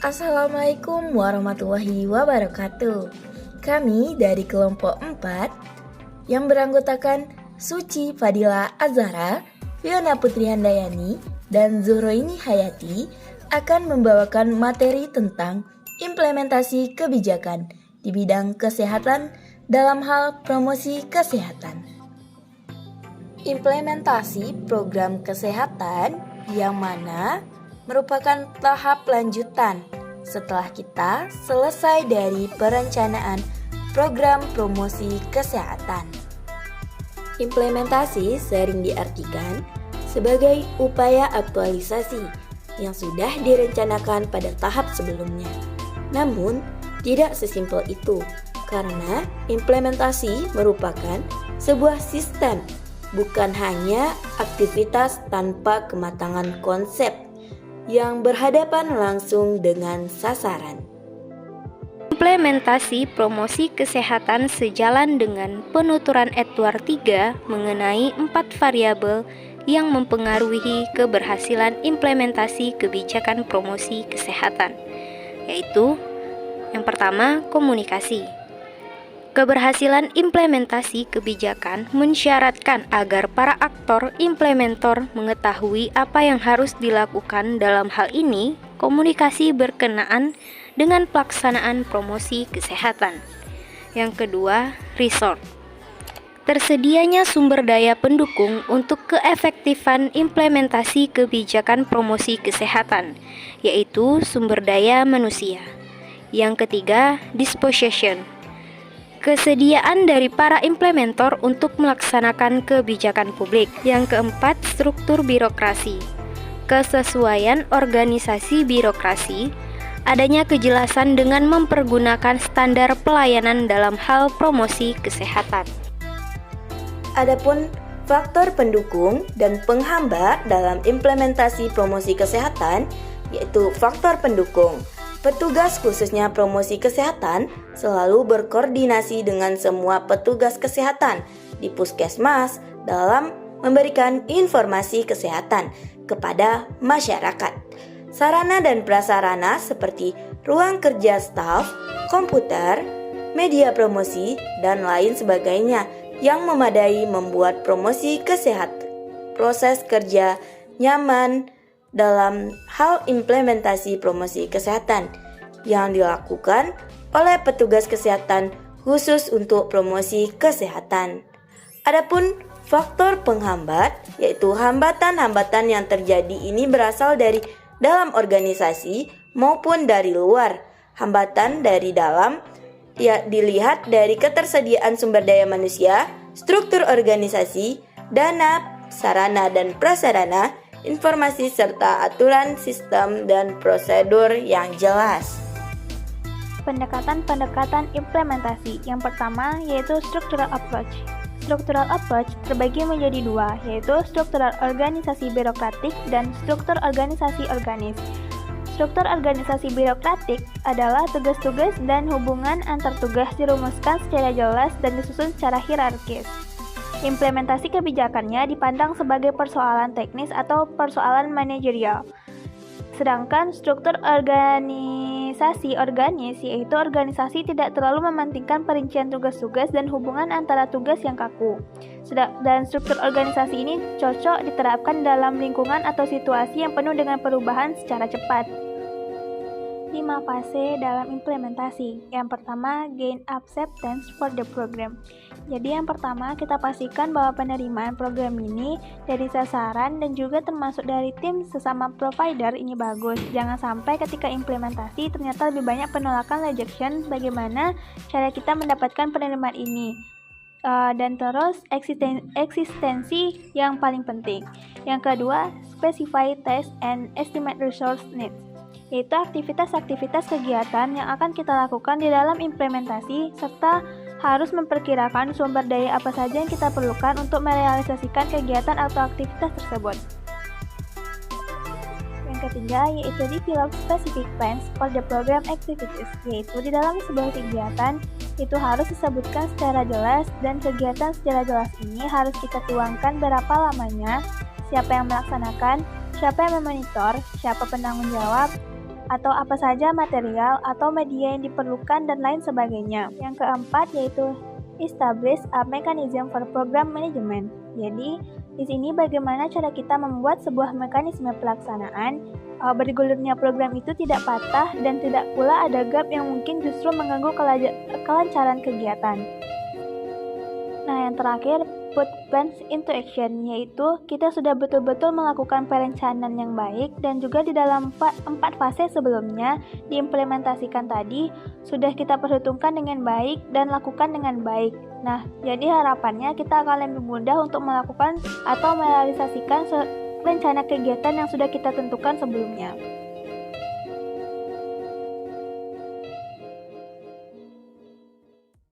Assalamualaikum warahmatullahi wabarakatuh. Kami dari kelompok 4 yang beranggotakan Suci Fadila Azhara, Fiona Putri Handayani, dan Zuhroini Hayati akan membawakan materi tentang implementasi kebijakan di bidang kesehatan dalam hal promosi kesehatan. Implementasi program kesehatan yang mana merupakan tahap lanjutan setelah kita selesai dari perencanaan program promosi kesehatan. Implementasi sering diartikan sebagai upaya aktualisasi yang sudah direncanakan pada tahap sebelumnya. Namun, tidak sesimpel itu, karena implementasi merupakan sebuah sistem, bukan hanya aktivitas tanpa kematangan konsep yang berhadapan langsung dengan sasaran. Implementasi promosi kesehatan sejalan dengan penuturan Edward III mengenai 4 variabel yang mempengaruhi keberhasilan implementasi kebijakan promosi kesehatan, yaitu yang pertama, komunikasi. Keberhasilan implementasi kebijakan mensyaratkan agar para aktor implementer mengetahui apa yang harus dilakukan. Dalam hal ini, komunikasi berkenaan dengan pelaksanaan promosi kesehatan. Yang kedua, resource. Tersedianya sumber daya pendukung untuk keefektifan implementasi kebijakan promosi kesehatan, yaitu sumber daya manusia. Yang ketiga, disposition. Kesediaan dari para implementer untuk melaksanakan kebijakan publik. Yang keempat, struktur birokrasi. Kesesuaian organisasi birokrasi, adanya kejelasan dengan mempergunakan standar pelayanan dalam hal promosi kesehatan. Adapun faktor pendukung dan penghambat dalam implementasi promosi kesehatan, yaitu faktor pendukung. Petugas khususnya promosi kesehatan selalu berkoordinasi dengan semua petugas kesehatan di puskesmas dalam memberikan informasi kesehatan kepada masyarakat. Sarana dan prasarana seperti ruang kerja staf, komputer, media promosi, dan lain sebagainya yang memadai membuat promosi kesehatan proses kerja nyaman dalam hal implementasi promosi kesehatan yang dilakukan oleh petugas kesehatan khusus untuk promosi kesehatan. Adapun faktor penghambat, yaitu hambatan-hambatan yang terjadi ini berasal dari dalam organisasi maupun dari luar. Hambatan dari dalam ya dilihat dari ketersediaan sumber daya manusia, struktur organisasi, dana, sarana dan prasarana, informasi serta aturan, sistem, dan prosedur yang jelas. Pendekatan-pendekatan implementasi. Yang pertama yaitu structural approach. Structural approach terbagi menjadi dua, yaitu struktural organisasi birokratik dan struktur organisasi organis. Struktur organisasi birokratik adalah tugas-tugas dan hubungan antar tugas dirumuskan secara jelas dan disusun secara hierarkis. Implementasi kebijakannya dipandang sebagai persoalan teknis atau persoalan manajerial. Sedangkan struktur organisasi organis, yaitu organisasi tidak terlalu mementingkan perincian tugas-tugas dan hubungan antara tugas yang kaku. Dan struktur organisasi ini cocok diterapkan dalam lingkungan atau situasi yang penuh dengan perubahan secara cepat. 5 fase dalam implementasi. Yang pertama, gain acceptance for the program. Jadi yang pertama, kita pastikan bahwa penerimaan program ini dari sasaran dan juga termasuk dari tim sesama provider ini bagus. Jangan sampai ketika implementasi ternyata lebih banyak penolakan rejection. Bagaimana cara kita mendapatkan penerimaan ini? Dan terus eksistensi yang paling penting. Yang kedua, specify test and estimate resource needs, yaitu aktivitas-aktivitas kegiatan yang akan kita lakukan di dalam implementasi serta harus memperkirakan sumber daya apa saja yang kita perlukan untuk merealisasikan kegiatan atau aktivitas tersebut. Yang ketiga yaitu develop specific plans for the program activities, yaitu di dalam sebuah kegiatan itu harus disebutkan secara jelas dan kegiatan secara jelas ini harus kita tuangkan berapa lamanya, siapa yang melaksanakan, siapa yang memonitor, siapa penanggung jawab, atau apa saja material atau media yang diperlukan dan lain sebagainya. Yang keempat yaitu establish a mechanism for program management. Jadi, di sini bagaimana cara kita membuat sebuah mekanisme pelaksanaan bergulirnya program itu tidak patah dan tidak pula ada gap yang mungkin justru mengganggu kelancaran kegiatan. Nah, yang terakhir, put plans into action, yaitu kita sudah betul-betul melakukan perencanaan yang baik dan juga di dalam 4 fase sebelumnya diimplementasikan tadi sudah kita perhitungkan dengan baik dan lakukan dengan baik. Nah, jadi harapannya kita akan lebih mudah untuk melakukan atau merealisasikan rencana kegiatan yang sudah kita tentukan sebelumnya.